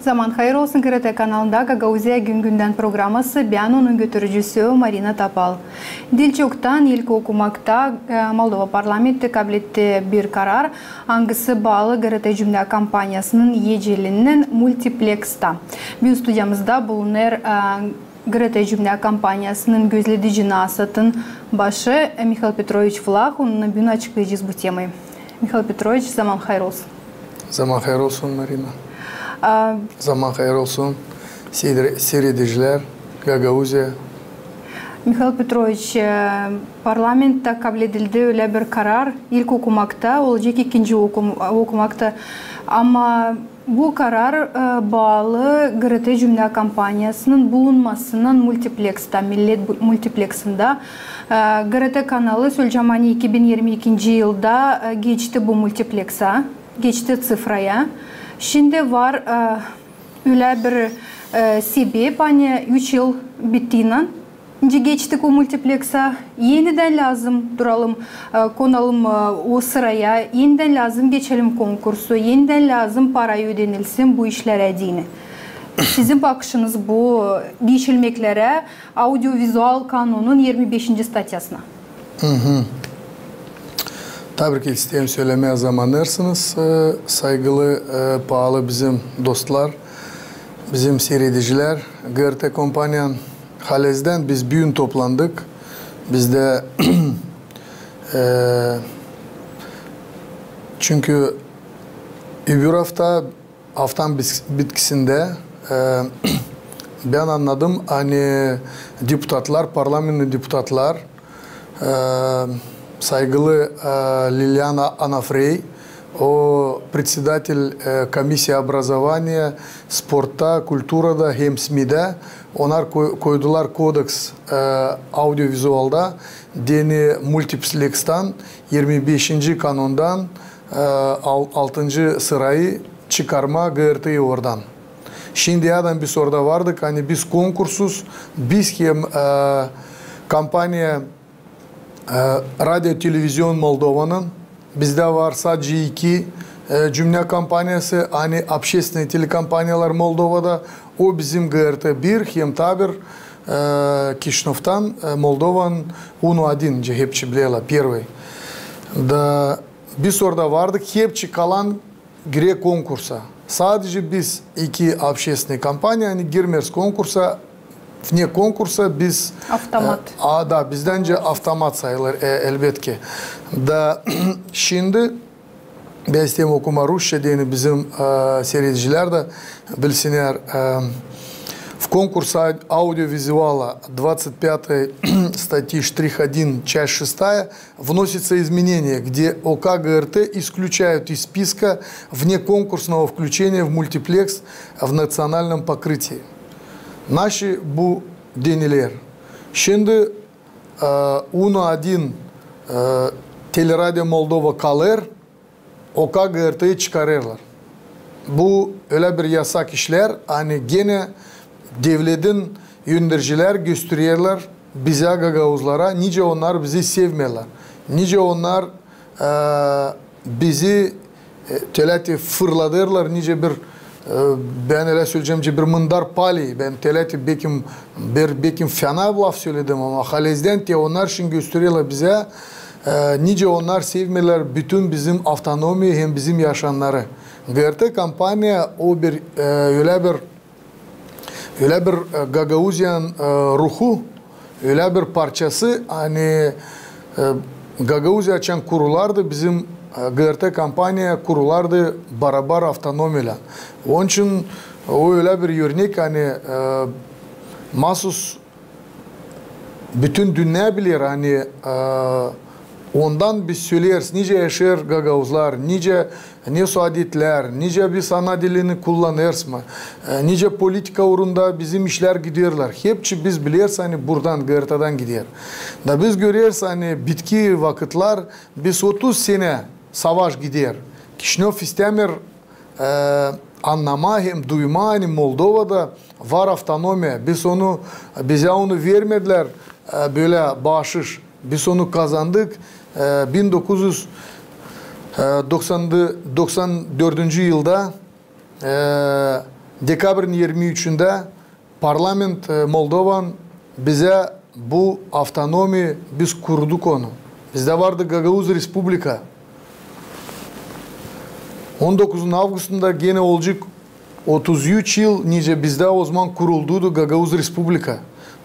Zaman hayır olsun GRT kanalında Gagauzya Gün programması ben onun götürücüsü Marina Tapal. Dilçok'tan ilk okumakta Moldova Parlamenti kabul etti bir karar. Hangisi bağlı GRT Cümle kampanyasının yeceliğinin multiplex'ta. Bir stüdyamızda bulunur GRT Cümle kampanyasının gözledici nasatın başı Mikhail Petrovich Vlah. Onunla bir açıklayacağız bu temayı. Mikhail Petrovich, zaman hayır olsun. Zaman hayır olsun Marina. Zaman hayır olsun seyrediciler, Gagauzya. Mikhail Petrovich, parlamentta kabul edildi öyle bir karar. İlk okumakta, olacak ikinci okumakta. Ama bu karar bağlı GRT Cümle kampanyasının bulunmasının multiplex'ta, millet multiplex'ında. GRT kanalı Sölcamani 2022 yılda geçti bu multiplex'a, geçti sıfraya. Şimdi var öyle bir sebep, hani 3 yıl bittiğinden. Geçtik o multiplex'a, yeniden lazım duralım, konalım o sıraya, yeniden lazım geçelim konkursu, yeniden lazım para ödenilsin bu işlere dini. Sizin bakışınız bu geçilmeklere audiovizual kanunun 25. statyasına. Tabii ki istedim söylemeye zamanlarsınız. Saygılı, pahalı bizim dostlar, bizim seyrediciler, GRT kompanyanın Halez'den biz bir gün toplandık. Biz de çünkü öbür haftanın bitkisinde ben anladım hani депутатlar, parlamento депутатlar, saygılı Liliana Anafrey, o председатель комиссии образования, sportta, kulturada hem SMİ'de onlar koydular kodeks audiovizualda deni multiplex'tan 25. kanundan 6. sırayı çıkarma GRT'yi oradan. Şimdi adam biz orada vardık hani biz konkursuz biz hem kampanya Radyo Televizyon Moldova'nın bizde var sadece 2 cümle kampanyası hani общественные telekampanyalar Moldova'da o bizim GRT 1 hem tabir Kişinev'tan Moldova'nın 1-1 hepsi biliyorlar первый. Da biz orada vardık hepsi kalan gire konkursa. Sadece biz 2 общественные kampanya hani girmez konkursa vne konkursa biz Avtomat. Da bizdence avtomat sayılır elbette. Da şimdi ben isteyim okuma Rusça diyeni bizim seyrediciler de bilsinler. В конкурсе аудиовизуала 25 статьи штрих 1, часть 6 вносится изменение, где ОК ГРТ исключают из списка внеконкурсного включения в мультиплекс в национальном покрытии. Наши bu deniler. Şimdi 1-1 Teleradyo Moldova kalır, OK GRT'yi çıkarırlar. Bu öyle bir yasak işler, hani gene devletin yöneticiler gösteriyorlar bize Gagauzlara, nice onlar bizi sevmiyorlar. Nice onlar bizi teleti fırladırlar, nice bir ben öyle söyleyeceğim ki bir mındar pali, ben teleti bekim fena laf söyledim ama Halez'den te onlar şimdi gösteriyorlar bize, nice onlar sevmiyorlar bütün bizim avtonomi hem bizim yaşanları. GRT kampanya o bir öyle bir Gagauzyan ruhu, öyle bir parçası hani Gagauzya açan kurulardı bizim GRT kampanya kurulardı beraber avtonomiyle. Onun için o öyle bir örnek hani mahsus bütün dünya bilir hani ondan biz söyleriz nice yaşar Gagauzlar, nice adetler, nice biz ana dilini kullanırız mı, nice politika uğrunda bizim işler gidiyorlar. Hepsi biz biliriz hani buradan GRT'dan gidiyor. Da biz görüyoruz hani bitki vakitler biz 30 sene savaş gidiyor. Kişinev istemir anlama hem duyma hani Moldova'da var avtonomiya. Bize onu vermediler böyle bahşiş. Biz onu kazandık. 1994 yılda Dekabrın 23'ünde parlament Moldovan bize bu avtonomi biz kurduk onu. Bizde vardı Gagauz Respublika. 19 Ağustos'unda gene olacak 33 yıl nice bizde o zaman kuruldu Gagauz Respublika.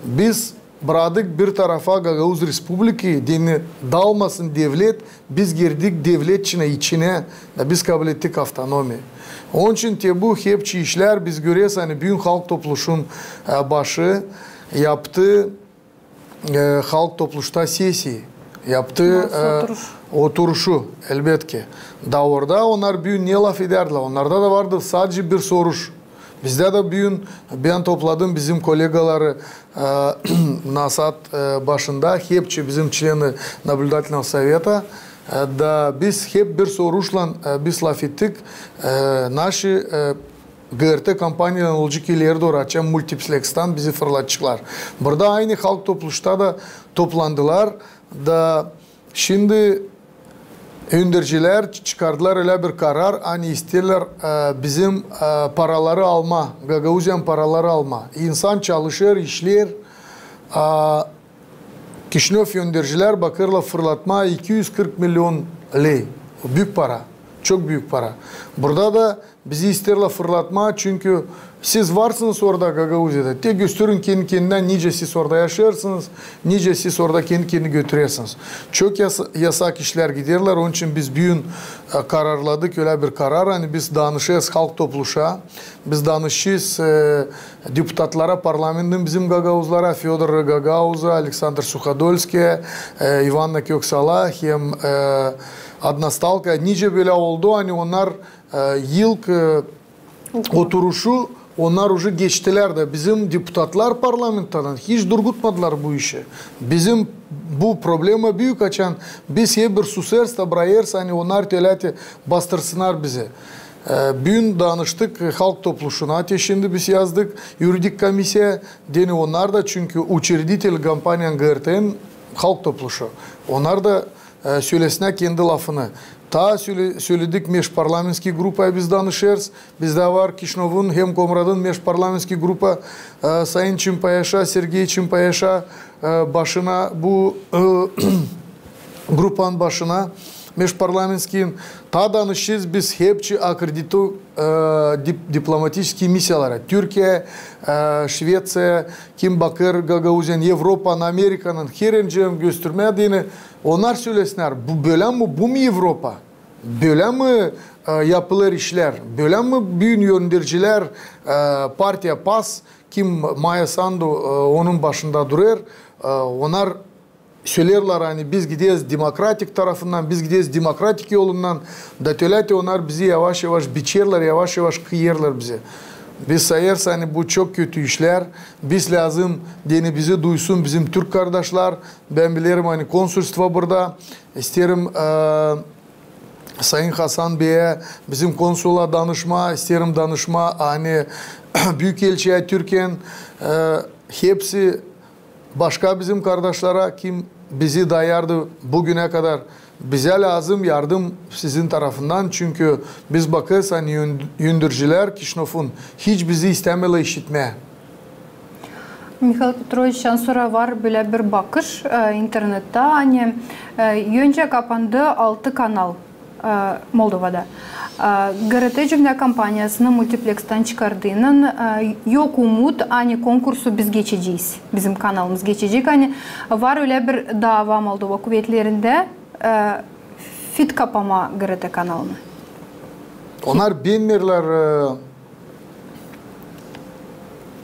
Biz bıraktık bir tarafa Gagauz Respublika'yı dini dağılmasın devlet, biz girdik devlet içine da biz kabul ettik avtonomi. Onun için bu hepçi işler biz görüyoruz hani büyük halk topluluğun başı yaptı halk topluluşta sesi yaptı oturuşu elbette. Da orada onlar büyük niye laf ederdiler. Onlarda da vardı sadece bir soruş. Bizde de büyük ben topladım bizim kolegaları Nasat başında hepçi bizim çleni naблюдательного совета da biz hep bir soruşla biz laf ettik. Naşı GRT kampanyadan olacak ileri doğru açan multiplex'tan bizi fırlatacaklar. Burada aynı halk topluluşta da toplandılar da şimdi öndürücüler çıkardılar öyle bir karar hani isterler bizim paraları alma, Gagauzyan paraları alma. İnsan çalışır, işler. Kişinöv öndürücüler bakırla fırlatma 240 milyon lei. Büyük para. Çok büyük para. Burada da bizi isterler fırlatma çünkü siz varsınız orada Gagauzya'da. Te gösterin kendi kendinden nice siz orada yaşarsınız, nice siz orada kendi kendini götürüyorsunuz. Çok yasak işler giderler. Onun için biz büyün kararladık öyle bir karar. Hani biz danışıyoruz halk topluşa. Biz danışıyoruz deputatlara, parlamentin bizim Gagauzlara, Fyodor Gagauza, Alexander Sukhodolskiy, Ivanna Köksala, hem Adnastalka. Nice böyle oldu. Hani onlar yılk oturuşu onlar уже geçtiler de bizim deputatlar parlamentadan hiç durgutmadılar bu işi. Bizim bu problema büyük açan biz hep bir susers da brayers hani onlar telati bastırsınlar bize. Bugün danıştık halk topluluğuna. Şimdi biz yazdık yuridik komisya deni onlar da çünkü учредитель kampanyanın GRT'nin halk topluluğu. Onlar da söylesinler kendi lafını. Ta söyledik межparlamentski grupaya biz danışırız. Bizde var Kişnov'un hem Komrad'ın межparlamentski grupa Sayın Çimpayaş'a, Sergey Çimpayaş'a başına bu grupanın başına межparlamentski ta danışırız biz hepçi akredito diplomatik misyalara. Türkiye, Şvetsiya, kim bakır Gagauzyan, Avrupa'nın, Amerika'nın herincem göstermediğini onlar söylesinler. Bu böyle mi? Bu mu Avrupa? Böyle mi yapılır işler? Böyle mi büyük yöneticiler partiya PAS kim Maya Sandu onun başında durur? Onlar söylerler hani biz gidiyoruz demokratik tarafından, biz gidiyoruz demokratik yolundan. Da töleti onlar bizi yavaş yavaş biçerler, yavaş yavaş kıyırlar bizi. Biz sayarız hani bu çok kötü işler. Biz lazım deni bizi duysun bizim Türk kardeşler. Ben bilirim hani konsolosluğa burada. İsterim Sayın Hasan Bey'e bizim konsula danışma, isterim danışma hani Büyükelçiye Türkiye'nin hepsi başka bizim kardeşlere kim bizi dayardı bugüne kadar. Bize lazım yardım sizin tarafından çünkü biz bakırız hani yöndürücüler Kişnov'un hiç bizi istemeli işitmeye. Mikhail Petrovich'ten sonra var böyle bir bakış internette hani önce kapandı 6 kanal Moldova'da. GRT cümle kampanyasını multiplex'ten çıkardığının yok umut hani konkursu biz geçeceğiz. Bizim kanalımız geçecek. Hani var öyle bir dava Moldova kuvvetlerinde fit kapama GRT kanalını. Onlar bilmirler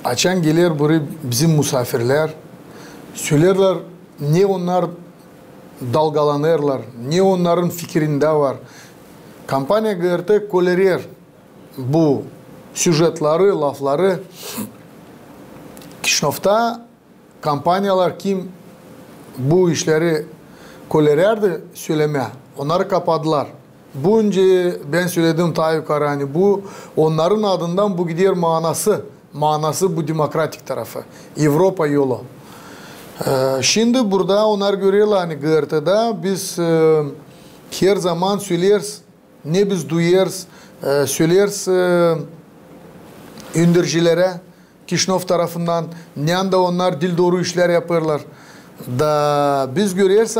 açan gelir buraya bizim misafirler söylerler ne onlar dalgalanırlar ne onların fikrinde var. Kampanya GRT kolerer bu süjetleri, lafları. Kişnov'ta kampanyalar kim bu işleri kolererdi söyleme. Onları kapadılar. Bu önce ben söyledim ta yukarı hani bu onların adından bu gider manası bu demokratik tarafı. Avrupa yolu. Şimdi burada onlar görüyorlar hani GRT'da biz her zaman söyleriz ne biz duyarız söyleriz öndürücülere Kişinov tarafından ne anda onlar dil doğru işler yapıyorlar. Da biz görüyoruz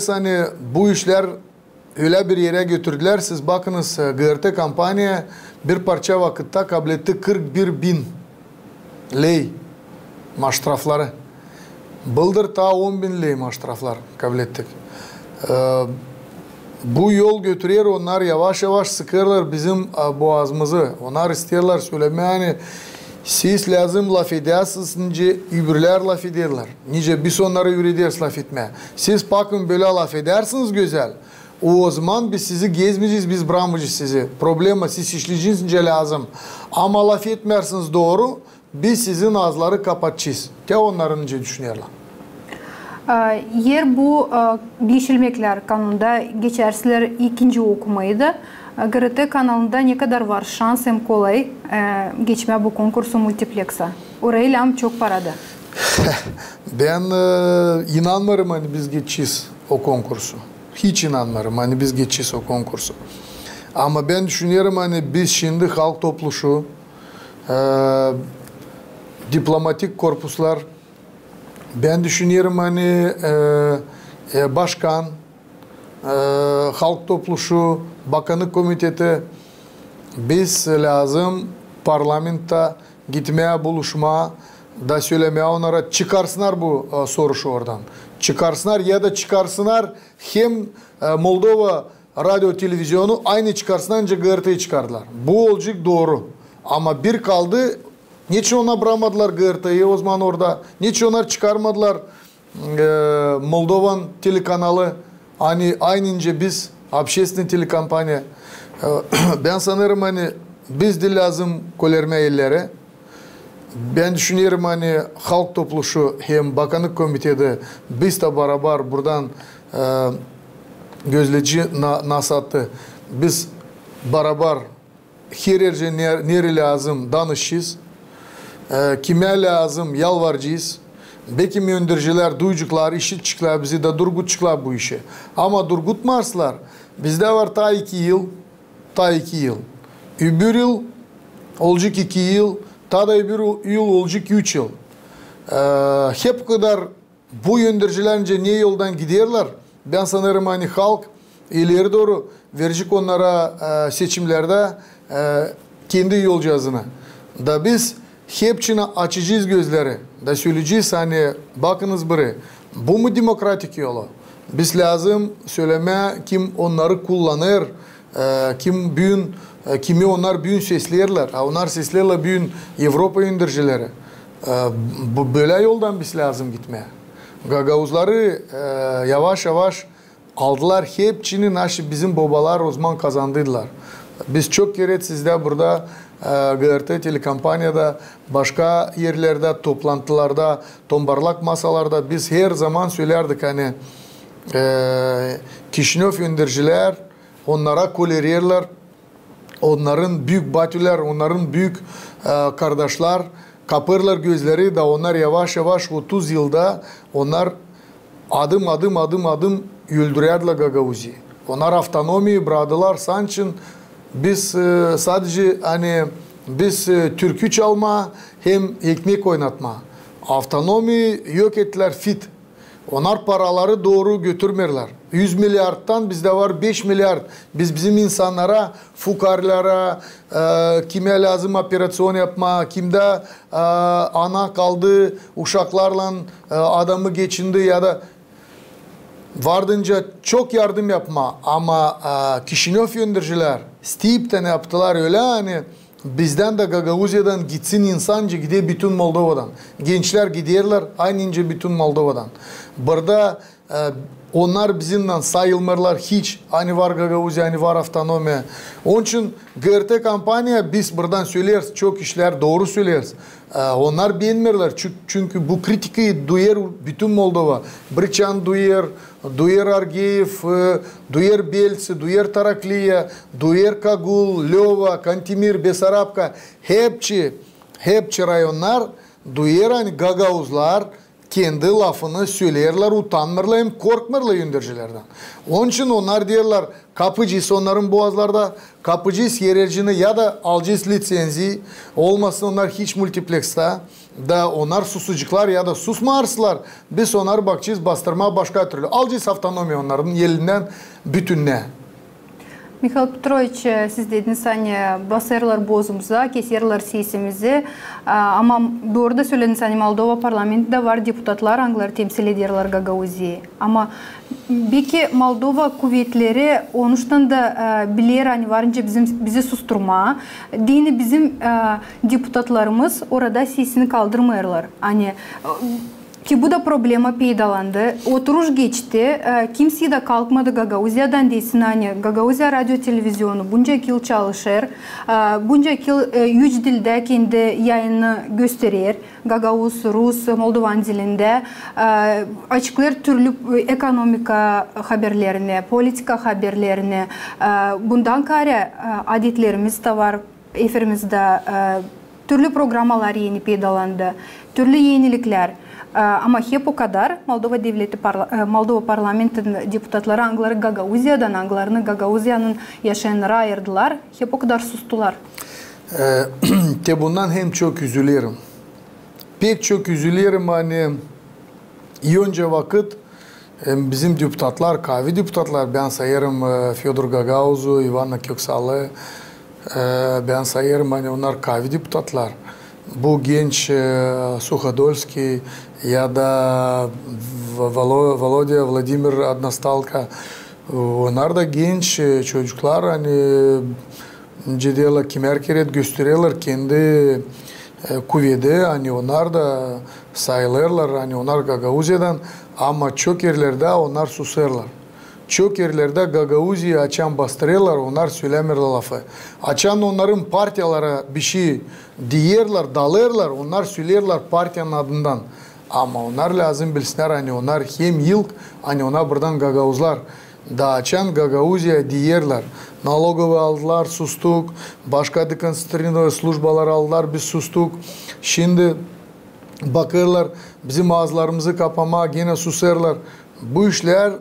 hani bu işler öyle bir yere götürdüler. Siz bakınız GRT kampanya bir parça vakitte kabul etti 41.000 lei maşrafları. Bıldır ta 10.000 lei maşraflar kabul ettik. Bu yol götürüyor, onlar yavaş yavaş sıkıyorlar bizim boğazımızı. Onlar istiyorlar söylemeye hani siz lazım laf edersiniz, nice öbürler laf ederler. Nice biz onları yürüderiz laf etmeye. Siz bakın böyle laf edersiniz güzel. O zaman biz sizi gezmeyeceğiz, biz bırakmayacağız sizi. Problema siz işleyeceğiniz lazım. Ama laf etmersiniz doğru, biz sizin ağızları kapatacağız. Te onların nice düşünüyorlar. Yer bu Bilişilmekler kanalında geçersizler ikinci okumaydı. GRT kanalında ne kadar var şans hem kolay geçme bu konkursu multipleksa? Orayla çok paradı. Ben inanmıyorum hani biz geçeceğiz o konkursu. Hiç inanmıyorum hani biz geçeceğiz o konkursu. Ama ben düşünüyorum hani biz şimdi halk topluşu, diplomatik korpuslar, ben düşünüyorum hani başkan, halk topluşu, bakanlık komiteti biz lazım parlamenta gitmeye buluşmaya da söylemeye onlara çıkarsınlar bu soruşu oradan. Çıkarsınlar ya da çıkarsınlar hem Moldova radyo televizyonu aynı çıkarsınlar önce GRT'yi çıkardılar. Bu olacak doğru. Ama bir kaldı. Niçin ona bırakmadılar GRT'yi o zaman orada? Niçin onlar çıkarmadılar Moldovan telekanalı? Hani aynınca biz общественный telekampanya. Ben sanırım hani biz de lazım kolerme ellere. Ben düşünüyorum hani halk topluşu hem bakanlık komitede biz de beraber buradan gözleyici nasattı. Biz beraber her yerce nere lazım danışacağız. Kime lazım yalvaracağız. Belki öndürücüler, duyucuklar, işitçikler bizi de durgutçuklar bu işe. Ama durgutmazlar. Bizde var ta 2 yıl. Öbür yıl olacak 2 yıl. Ta da öbür yıl olacak 3 yıl. Hep kadar bu öndürücülerince niye yoldan gidiyorlar? Ben sanırım hani halk ileri doğru verecek onlara seçimlerde kendi yol cihazına. Da biz hepsine açacağız gözleri. Da söyleyeceğiz hani bakınız buraya. Bu mu demokratik yolu? Biz lazım söylemeye kim onları kullanır, kimi onlar büyün seslerler. Onlar seslerle büyün Avrupa öndürücüleri. Böyle yoldan biz lazım gitmeye. Gagavuzları yavaş yavaş aldılar. Hepsini bizim babalar o zaman kazandırdılar. Biz çok kere sizde burada GRT telekampanyada, başka yerlerde, toplantılarda, tombarlak masalarda biz her zaman söylerdik hani Kişinov öndürücüler onlara koleriyerler, onların büyük batüler, onların büyük kardeşler kapırlar gözleri da onlar yavaş yavaş 30 yılda onlar adım öldürüyorlar Gagauzi'yi. Onlar avtonomiyi bıraktılar sançın. Biz sadece hani biz türkü çalma hem ekmek oynatma. Avtonomi yok ettiler fit. Onlar paraları doğru götürmüyorlar. 100 milyardan bizde var 5 milyar. Biz bizim insanlara, fukarlara, kime lazım operasyon yapma, kimde ana kaldı, uşaklarla adamı geçindi ya da vardınca çok yardım yapma. Ama Kişinov öndürücüler Stip'ten yaptılar öyle hani bizden de Gagauzya'dan gitsin insanca gidiyor bütün Moldova'dan. Gençler gidiyorlar aynınca bütün Moldova'dan. Burada onlar bizimle sayılmırlar hiç. Hani var Gagauzya, hani var avtonomiya. Onun için GRT kampanya biz buradan söyleriz. Çok işler doğru söyleriz. Onlar beğenmirler. Çünkü bu kritiği duyar bütün Moldova. Brıçan duyar Argeyev, duyar Belsi, duyar Tarakliya, duyar Kagul, Lova, Kantimir, Besarabka. Hepsi rayonlar duyar hani Gagauzlar kendi lafını söylerler, utanmırlar hem korkmırlar yöndericilerden. Onun için onlar diyorlar kapıcıyız onların boğazlarda, kapıcıyız yerercini ya da alacağız lisenziyi, olmasın onlar hiç multiplex'ta da onlar susucuklar ya da susmarsılar. Biz onları bakacağız bastırma başka türlü. Alacağız avtonomi onların elinden bütününe. Mikhail Petrovich, siz dediniz hani basarlar bozumuza, keserler sesimizi. Ama doğru da söylediniz hani Moldova parlamentinde var deputatlar, anglar temsil ederler Gagauzi'yi. Ama belki Moldova kuvvetleri onuştan da bilir hani varınca bizi susturma. Dini bizim deputatlarımız orada sesini kaldırmıyorlar. Hani ki bu da problema peydalandı. Oturuş geçti. Kimse de kalkmadı Gagauzya'dan desin. Hani Gagauzya radyo televizyonu bunca yıl çalışır. Bunca yıl 3 dilde kendi yayını gösterir. Gagauz, Rus, Moldovan dilinde. Açıklar türlü ekonomika haberlerini, politika haberlerini. Bundan kare adetlerimiz de var. Efirimizde türlü programalar yeni peydalandı. Türlü yenilikler. Ama hep o kadar Moldova devleti, Moldova parlamentinin deputatları angları Gagauzya'dan, anglarını Gagauzya'nın yaşayanlara ayırdılar. Hep o kadar sustular. Bundan hem çok üzülüyorum. Pek çok üzülüyorum hani önce vakit bizim deputatlar, kavi deputatlar ben sayarım Fyodor Gagauz'u, Ivana Köksal'ı ben sayarım hani onlar kavi deputatlar. Bu genç Suhodolski ya da Volodya Vladimir Adnostalka onlar da genç çocuklar hani ciddiyle kimerkeret gösteriyorlar kendi kuvveti hani onlar da sayılırlar hani onlar Gagauzya'dan ama çok yerlerde onlar susarlar. Çok yerlerde Gagauzya'yı açan bastırıyorlar, onlar söylemirler lafı. Açan onların partiyalara bir şey diyerler, dalırlar, onlar söylerler partiyanın adından. Ama onlar lazım bilsinler, hani onlar hem yıl, hani ona buradan Gagauzlar da açan Gagauzya diyerler. Nalogovı aldılar, sustuk, başka dekonstrüktif slujbalar aldılar, biz sustuk. Şimdi bakırlar, bizim ağızlarımızı kapama, yine susarlar. Bu işler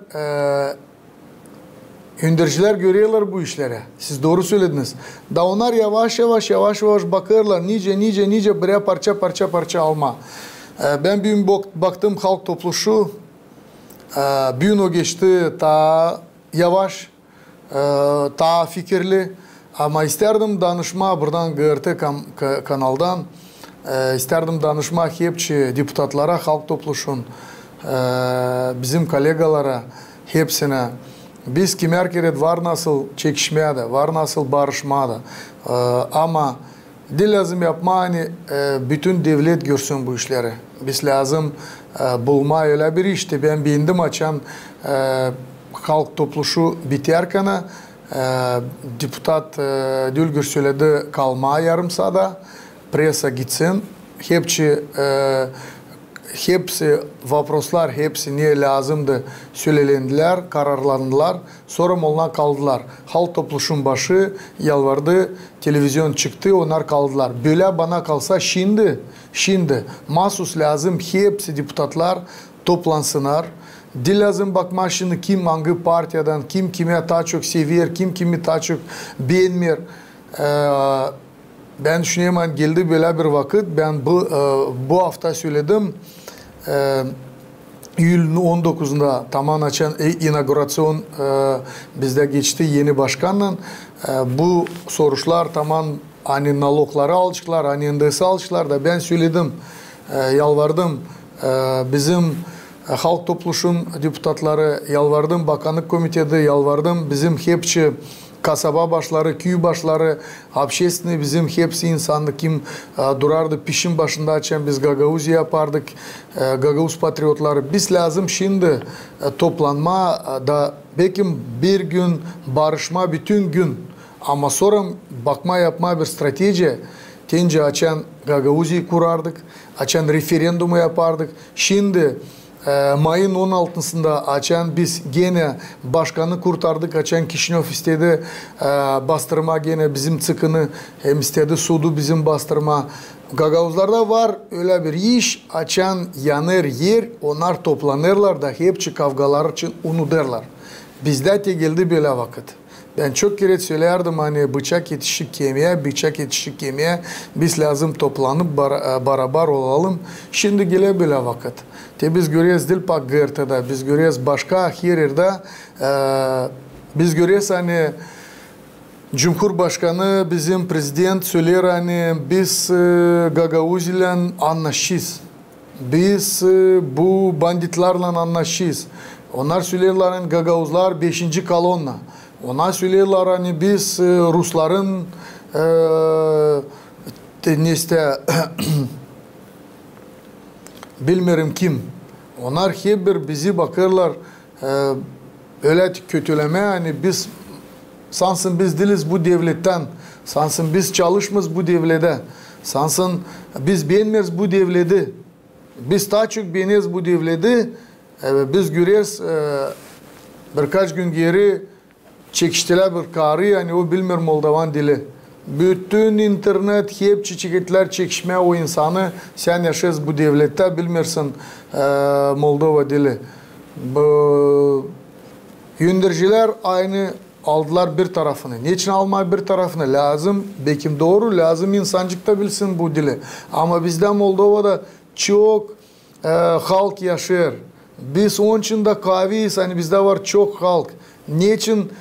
Önderciler görüyorlar bu işlere. Siz doğru söylediniz. Da onlar yavaş yavaş bakıyorlar. Nice buraya parça alma. Ben bir gün baktım halk topluşu. Bir gün o geçti ta yavaş, ta fikirli. Ama isterdim danışma buradan GRT kanaldan. İsterdim danışma hepçi deputatlara, halk topluşun, bizim kolegalara, hepsine. Biz kimerkeret var nasıl çekişmeye de, var nasıl barışmaya da. Ama dil lazım yapma hani bütün devlet görsün bu işleri. Biz lazım bulma öyle bir işte. Ben bindim açan halk topluşu biterken deputat Dülgür söyledi kalmaya yarım saat presa gitsin. Hepsi vaproslar, hepsi niye lazımdı söylendiler, kararlandılar. Sonra ondan kaldılar. Halk topluşun başı yalvardı, televizyon çıktı, onlar kaldılar. Böyle bana kalsa şimdi mahsus lazım hepsi deputatlar toplansınlar. Dil lazım bakma şimdi kim hangi partiyadan, kim kime daha çok seviyor, kim kimi daha çok beğenmiyor. Ben düşünüyorum hani geldi böyle bir vakit. Ben bu hafta söyledim. Eylül'ün 19'unda tamam açan inaugurasyon bizde geçti yeni başkanla. Bu soruşlar tamam hani nalogları alıştılar, hani endesi alıştılar da ben söyledim, yalvardım. Bizim halk topluşun deputatları yalvardım, bakanlık komitede yalvardım. Bizim hepsi kasaba başları, köy başları, общественный bizim hepsi insanlık kim durardı pişin başında açan biz Gagauzya yapardık, Gagauz patriotları. Biz lazım şimdi toplanma da belki bir gün barışma bütün gün ama sonra bakma yapma bir strateji. Tence açan Gagauzya'yı kurardık, açan referandumu yapardık. Şimdi Mayın 16'sında açan biz gene başkanı kurtardık. Açan Kişinöv istedi bastırma, gene bizim çıkını hem istedi sudu bizim bastırma. Gagauzlarda var öyle bir iş, açan yanır yer, onlar toplanırlar da hepsi kavgalar için onu derler. Bizde de geldi böyle vakit. Ben çok kere söylerdim hani bıçak yetişik kemiğe, bıçak yetişik kemiğe biz lazım toplanıp beraber olalım. Şimdi gele böyle vakit. Biz görüyoruz Dilpak Gırtı'da, biz görüyoruz başka her yerde, biz görüyoruz hani Cumhurbaşkanı, bizim prezident söyler hani biz Gagauz ile anlaşız. Biz bu banditlarla anlaşız. Onlar söylerler hani Gagauzlar 5. kolonna. Onlar söylerler hani biz Rusların bilmiyorum kim. Onlar hep bir bizi bakırlar öyle kötüleme hani biz sansın biz değiliz bu devletten. Sansın biz çalışmaz bu devlete. Sansın biz beğenmiyoruz bu devleti. Biz daha çok beğeniyoruz bu devleti. Biz görüyoruz birkaç gün geri çekiştiler bir karı yani o bilmiyor Moldovan dili. Bütün internet hep çiçekler çekişmeye o insanı sen yaşıyorsun bu devlette bilmiyorsun Moldova dili. Bu yöndericiler aynı aldılar bir tarafını. Niçin almayı bir tarafını? Lazım, belki doğru, lazım insancık da bilsin bu dili. Ama bizde Moldova'da çok halk yaşar. Biz onun için de kahveyiz, hani bizde var çok halk. Niçin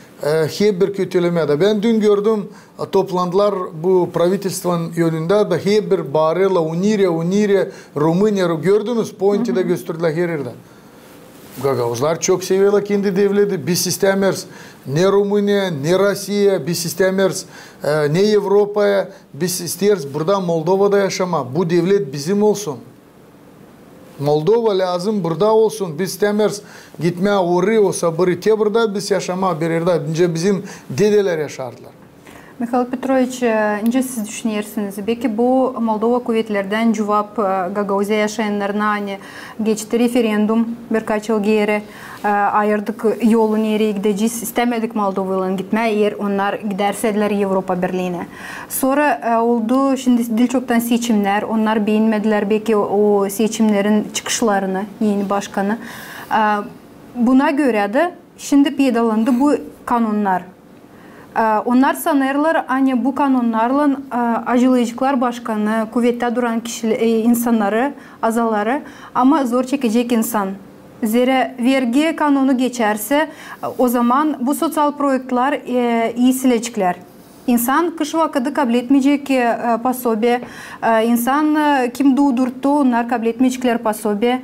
hep bir kötülemede? Ben dün gördüm toplandılar bu pravительствonun yönünde de hep bir bağırıyorlar Unire, Rumınya gördünüz, Ponti'de gösterdiler her yerde. Gagauzlar çok seviyorlar kendi devleti. Biz istemiyoruz ne Rumınya, ne Rusya, biz istemiyoruz ne Avrupa'ya, biz istiyoruz burada Moldova'da yaşama. Bu devlet bizim olsun. Moldova lazım burada olsun. Biz istemiyoruz gitmeye oraya o sabırı. Te burada biz yaşama bir yerde. Önce bizim dedeler yaşardılar. Mikhail Petrovich, önce siz düşünüyorsunuz. Belki bu Moldova kuvvetlerden cevap Gagauz'da yaşayanlarına hani geçti referandum birkaç yıl geri ayırdık yolu nereye gideceğiz. İstemedik Moldova'ya gitmeye eğer onlar giderseler Avrupa Birliği'ne. Sonra oldu şimdi dil çoktan seçimler. Onlar beğenmediler belki o seçimlerin çıkışlarını yeni başkanı. Buna göre de şimdi pedalandı bu kanunlar. Onlar sanırlar hani bu kanunlarla acılayıcılar başkanı, kuvvette duran insanları, azaları ama zor çekecek insan. Zira vergi kanunu geçerse o zaman bu sosyal projeler iyi silecekler. İnsan kış vakti kabul etmeyecek pasobe, insan kim doğdurttu onlar kabul etmeyecekler pasobe.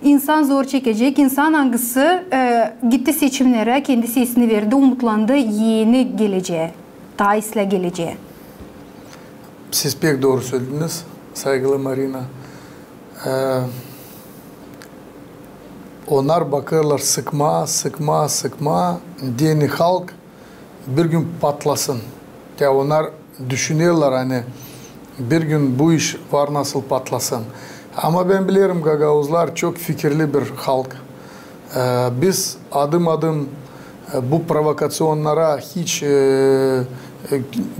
İnsan zor çekecek. İnsan hangisi gitti seçimlere, kendi sesini verdi, umutlandı yeni geleceğe, daha iyisiyle geleceğe. Siz pek doğru söylediniz saygılı Marina. Onlar bakırlar sıkma, dini halk bir gün patlasın. Ya onlar düşünüyorlar hani bir gün bu iş var nasıl patlasın. Ama ben biliyorum Gagauzlar çok fikirli bir halk. Biz adım adım bu provokasyonlara hiç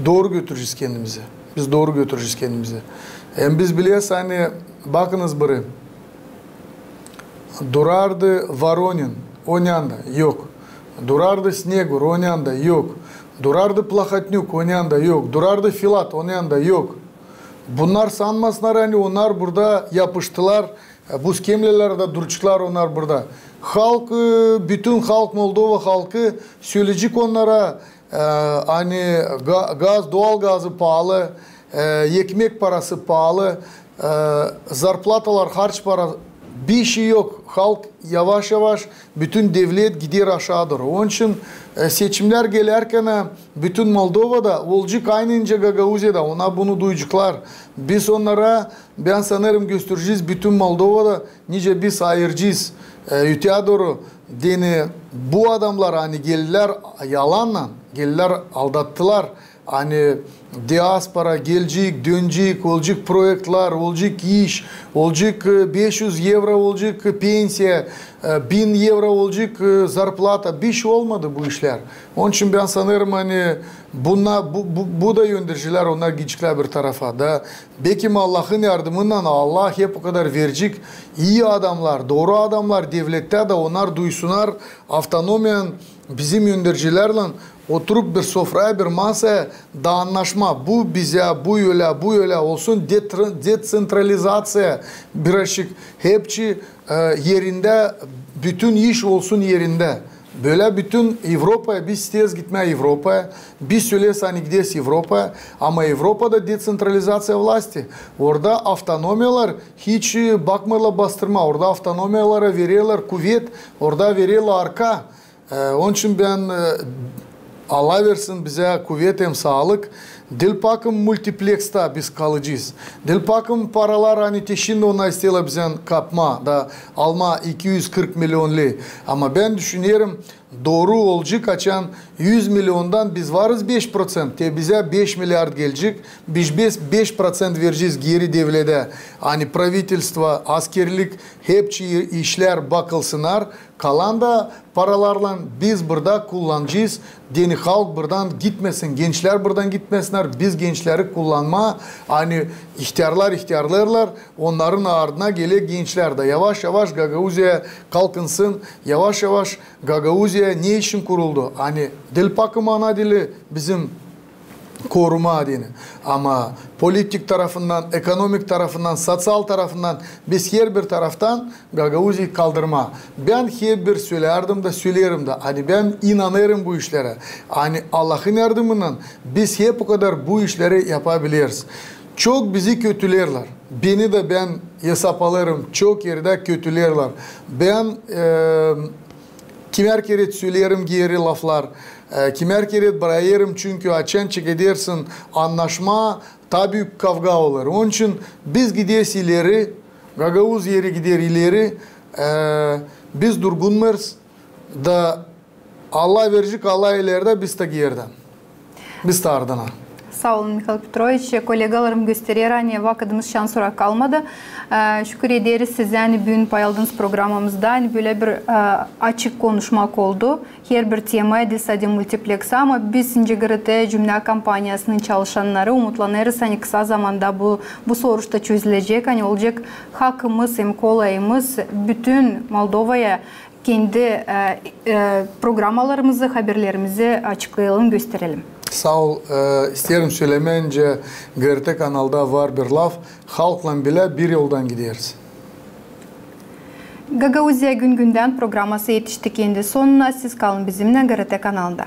doğru götüreceğiz kendimizi. Biz doğru götüreceğiz kendimizi. Biz biliyoruz hani bakınız biri. Durardı Voronin, onun yanında yok. Durardı Snegur, onun yanında yok. Durardı Plakhatnyuk, onun yanında yok. Durardı Filat, onun yanında yok. Bunlar sanmasınlar hani onlar burada yapıştılar. Bu skemlelerde durçuklar onlar burada. Halk, bütün halk Moldova halkı söyleyecek onlara hani gaz, doğal gazı pahalı, ekmek parası pahalı, zarplatalar, harç para bir şey yok. Halk yavaş yavaş bütün devlet gider aşağı doğru. Onun için seçimler gelirken bütün Moldova'da olacak aynınca Gagauzya'da ona bunu duyacaklar. Biz onlara ben sanırım göstereceğiz bütün Moldova'da nice biz ayıracağız. Öteye doğru deni bu adamlar hani geldiler yalanla geldiler aldattılar. hani diaspora gelecek, dönecek, olacak projeler, olacak iş, olacak 500 euro olacak pensiya, 1000 euro olacak zarplata. Bir şey olmadı bu işler. Onun için ben sanırım hani bu da yöndericiler onlar gidecekler bir tarafa da. Belki Allah'ın yardımıyla Allah hep o kadar verecek. İyi adamlar, doğru adamlar devlette de onlar duysunlar. Avtonomiyan bizim yöndericilerle oturup bir sofraya bir masaya da anlaşma. Bu bize bu öyle olsun. Desentralizatsiya birazcık hepsi yerinde, bütün iş olsun yerinde. Böyle bütün Avrupa'ya biz tez gitmeye Avrupa'ya. Biz söyleriz hani gideriz Avrupa'ya. Ama Avrupa'da desentralizatsiya vlasti. Orada avtonomiyalar hiç bakmıyorlar bastırma. Orada avtonomiyalara veriyorlar kuvvet. Orada veriyorlar arka. Onun için ben Allah versin bize kuvvet hem sağlık. Dilpakım multiplex'ta biz kalacağız. Dilpakım paralar hani teşinde ona istiyorlar bizden kapma da alma 240 milyonlu. Ama ben düşünüyorum doğru olacak açan 100 milyondan biz varız 5%. Te bize 5 milyar gelecek. Biz 5% vereceğiz geri devlete. Hani pravitelstva, askerlik hepsi işler bakılsınlar. Kalan da paralarla biz burada kullanacağız. Deni halk buradan gitmesin. Gençler buradan gitmesinler. Biz gençleri kullanma. Hani ihtiyarlarlar. Onların ardına gelir gençler de. Yavaş yavaş Gagauzya kalkınsın. Yavaş yavaş Gagauzya ne için kuruldu? Hani dil bakımı ana dili bizim koruma adını. Ama politik tarafından, ekonomik tarafından, sosyal tarafından biz her bir taraftan Gagauzya kaldırma. Ben hep bir söylerim de. Hani ben inanırım bu işlere. Hani Allah'ın yardımıyla biz hep o kadar bu işleri yapabiliriz. Çok bizi kötülerler. Beni de ben hesap alırım. Çok yerde kötülerler. Ben kimer kere söylerim geri laflar. Kimer kere bırakırım çünkü açan çekedersin anlaşma tabi kavga olur. Onun için biz gideriz ileri, Gagauz yeri gider ileri, biz durgunmuyuz da Allah verecek Allah ileride biz de yerden. Biz de ardına. Sağ olun Mikhail Petrovich. Kollegalarım gösteriyor. Hani vakitimiz şans olarak kalmadı. Şükür ederiz siz yani bugün paylaştığınız programımızda hani böyle bir açık konuşmak oldu. Her bir temaya dilsadi multiplex'a ama biz Sinci Cümle Kampanyası'nın çalışanları umutlanırız. Hani kısa zamanda bu soruçta çözülecek. Hani olacak hakkımız hem kolayımız bütün Moldova'ya kendi programlarımızı, haberlerimizi açıklayalım, gösterelim. Sağ ol. İsterim söylemeyince GRT kanalda var bir laf. Halkla bile bir yoldan gideriz. Gagauzya gün günden programması yetiştik. Sonuna siz kalın bizimle GRT kanalında.